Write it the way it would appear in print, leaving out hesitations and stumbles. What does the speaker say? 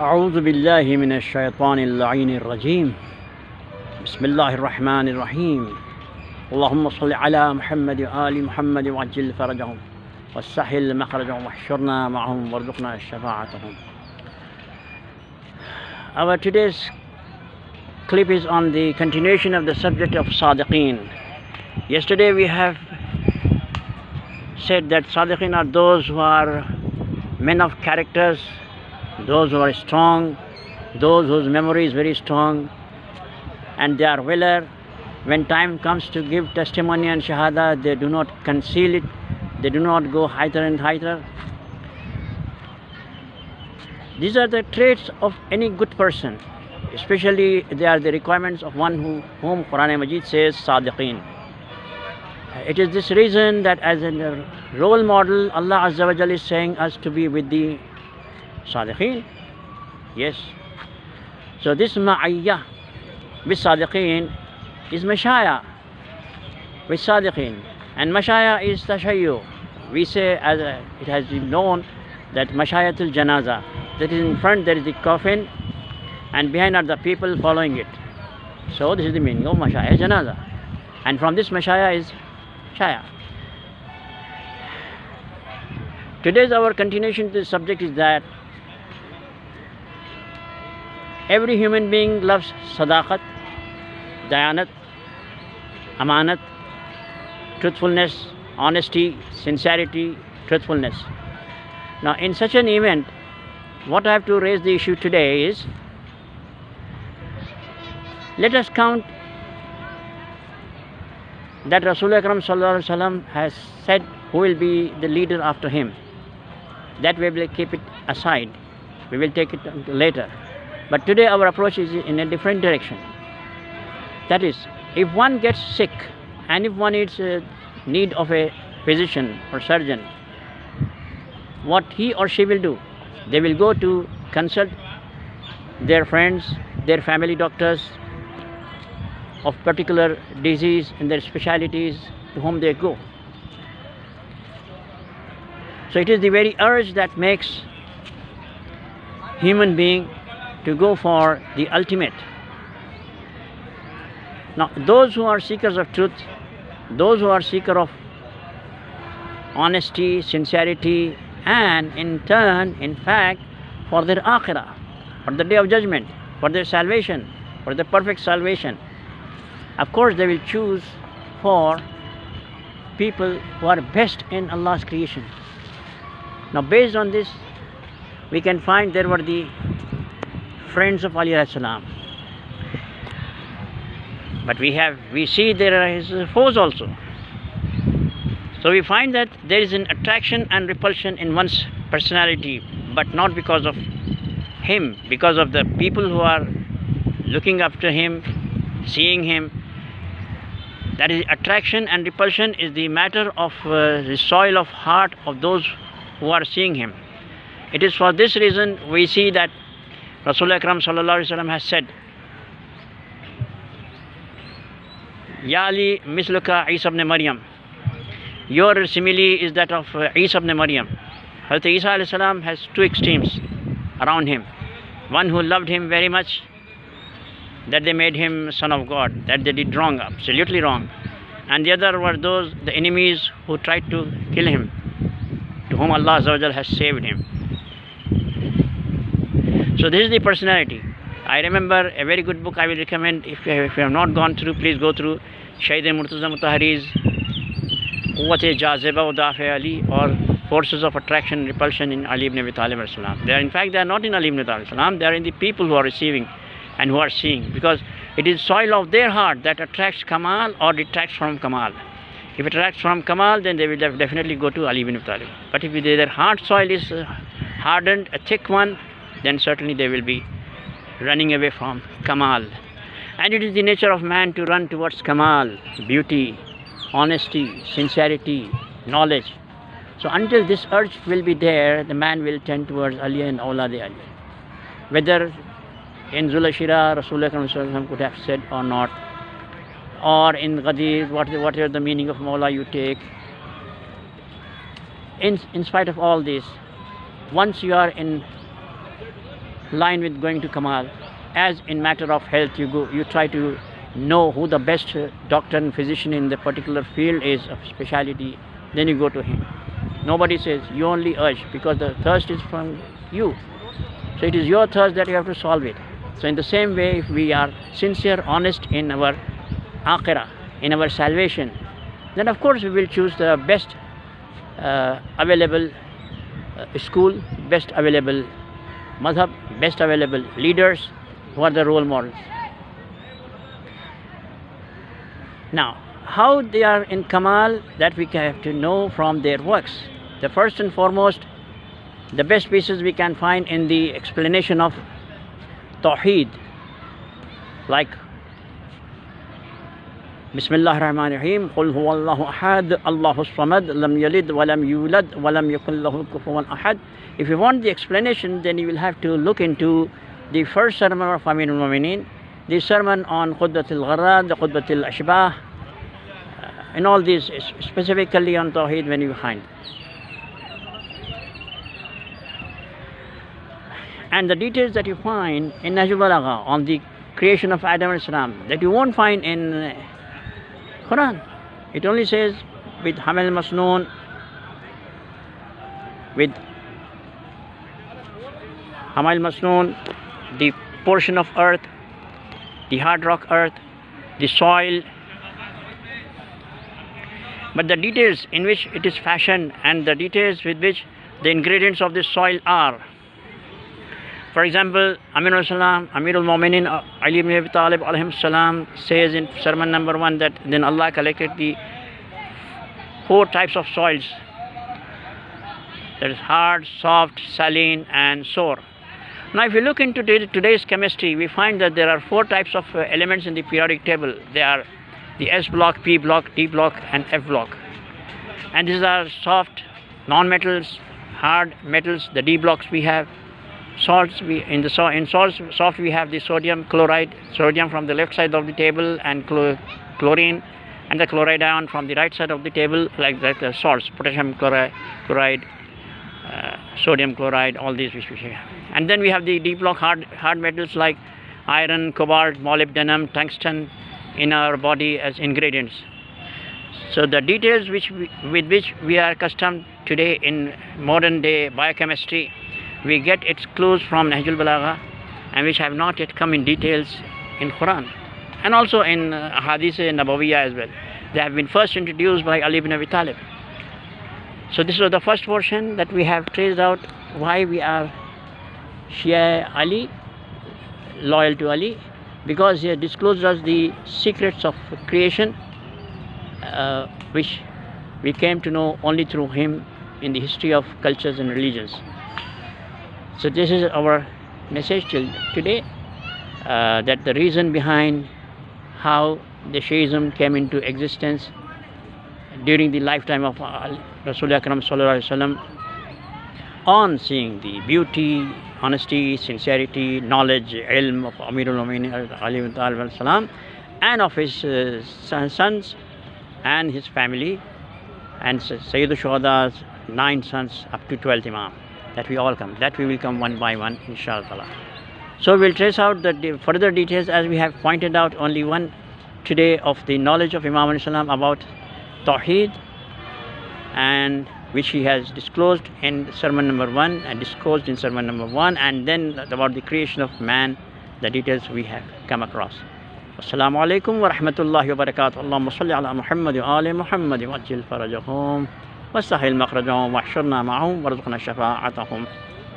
أعوذ بالله من الشيطان اللعين الرجيم بسم الله الرحمن الرحيم اللهم صل على محمد وآل محمد وعجل فرجهم وسهل مخرجهم واحشرنا معهم وارزقنا شفاعتهم. Our today's clip is on the continuation of the subject of Sadiqeen. Yesterday we have said that Sadiqeen are those who are men of characters, those who are strong, those whose memory is very strong, and they are willing. When time comes to give testimony and shahada, they do not conceal it, they do not go higher and higher. These are the traits of any good person, especially they are the requirements of one whom Quran Majid says Sadiqeen. It is this reason that as a role model, Allah Azza wa Jal is saying us to be with the Sadiqeen. Yes. So this ma'ayyah with Sadiqeen is mashaya with Sadiqeen. And mashaya is tashayyu. We say, as it has been known, that mashayatul janaza. That is in front there is the coffin and behind are the people following it. So this is the meaning of mashaya janaza. And from this mashaya is shaya. Today's our continuation to this subject is that every human being loves sadaqat, dayanat, amanat, truthfulness, honesty, sincerity, truthfulness. Now in such an event, what I have to raise the issue today is, let us count that Rasul Akram Sallallahu Alaihi Wasallam has said who will be the leader after him. That we will keep it aside. We will take it later. But today our approach is in a different direction. That is, if one gets sick and if one needs need of a physician or surgeon, what he or she will do? They will go to consult their friends, their family doctors of particular disease and their specialities to whom they go. So it is the very urge that makes human being to go for the ultimate. Now those who are seekers of truth, those who are seekers of honesty, sincerity, and in turn, in fact, for their akhirah, for the day of judgment, for their salvation, for the perfect salvation, of course they will choose for people who are best in Allah's creation. Now based on this, we can find there were the friends of Ali alayhi salam, but we see there are his foes also. So we find that there is an attraction and repulsion in one's personality, but not because of him, because of the people who are looking after him, seeing him. That is, attraction and repulsion is the matter of the soil of heart of those who are seeing him. It is for this reason we see that Rasul Akram Sallallahu Alaihi Wasallam has said, Ya Ali misluka Isa ibn Maryam. Your simile is that of Isa ibn Maryam. Hazrat Isa alayhi salam has two extremes around him. One who loved him very much, that they made him son of God, that they did wrong, absolutely wrong. And the other were those, the enemies who tried to kill him, to whom Allah Azza wa Jal has saved him. So this is the personality. I remember a very good book I will recommend. If you have not gone through, please go through Shaykh Murtaza Mutahhari's Quwwat-e Jaziba wa Dafi Ali, or Forces of Attraction and Repulsion in Ali ibn Abi Talib alayhi salam. In fact, they are not in Ali ibn Abi Talib alayhi salam, they are in the people who are receiving and who are seeing, because it is soil of their heart that attracts Kamal or detracts from Kamal. If it attracts from Kamal, then they will definitely go to Ali ibn Abi Talib. But if their heart soil is hardened, a thick one, then certainly they will be running away from Kamal. And it is the nature of man to run towards Kamal, beauty, honesty, sincerity, knowledge. So until this urge will be there, the man will tend towards Ali and Awlad Ali. Whether in Zulashira Rasul Akram could have said or not, or in Ghadir, whatever the meaning of Mawla you take, in spite of all this, once you are in line with going to Kamal. As in matter of health, you try to know who the best doctor and physician in the particular field is of speciality, then you go to him. Nobody says, you only urge, because the thirst is from you. So it is your thirst that you have to solve it. So in the same way, if we are sincere, honest in our akhirah, in our salvation, then of course we will choose the best available school, best available madhab, best available leaders who are the role models. Now, how they are in Kamal, that we have to know from their works. The first and foremost, the best pieces we can find in the explanation of Tawheed, like Bismillah ar-Rahman ar-Rahim, Qul huwallahu ahad, Allahu samad, lam yalid, walam yulad, walam yakun lahu kufuwan ahad. If you want the explanation, then you will have to look into the first sermon of Amirul Mu'mineen, the sermon on Khutbatul Gharad, the Khutbatul Ashbah, and all these specifically on Tawheed when you find. And the details that you find in Nahjul Balagha on the creation of Adam alayhi salam, that you won't find in Quran. It only says with Hamal Masnoon, with Hamal Masnoon, the portion of earth, the hard rock earth, the soil, but the details in which it is fashioned and the details with which the ingredients of this soil are. For example, Amirul Mu'mineen Ali ibn Abi Talib alayhi salam says in sermon number 1 that then Allah collected the 4 types of soils, that is hard, soft, saline and sour. Now if you look into today's chemistry, we find that there are 4 types of elements in the periodic table. They are the S block, P block, D block and F block. And these are soft non-metals, hard metals, the D blocks we have. Salts, in soft we have the sodium chloride, sodium from the left side of the table, and chlorine and the chloride ion from the right side of the table, like that salts, potassium chloride, sodium chloride, all these which we have. And then we have the D block hard metals like iron, cobalt, molybdenum, tungsten in our body as ingredients. So the details with which we are accustomed today in modern day biochemistry, we get its clues from Nahjul Balagha, and which have not yet come in details in Quran and also in Hadith Nabawiyya as well. They have been first introduced by Ali ibn Abi Talib. So this was the first portion that we have traced out why we are Shia Ali, loyal to Ali, because he disclosed us the secrets of creation, which we came to know only through him in the history of cultures and religions. So this is our message till today, that the reason behind how the Shia'ism came into existence during the lifetime of Rasul Akram Sallallahu Alaihi Wasallam, on seeing the beauty, honesty, sincerity, knowledge, ilm of Amirul Mu'mineen Ali ibn Talib salam, and of his sons and his family, and Sayyidul Shuhada's 9 sons up to 12th Imam. That we all come, that we will come one by one, inshallah. So we'll trace out the further details, as we have pointed out only one today, of the knowledge of Imam Salam about Tawheed, and which he has disclosed in sermon number 1 and disclosed in sermon number 1, and then about the creation of man, the details we have come across. Assalamu alaikum wa rahmatullahi wa barakatuh. Allahumma salli ala Muhammad wa ali Muhammad wa ajil farajahum. واستحل مخرجهم واحشرنا معهم وارزقنا شفاعتهم.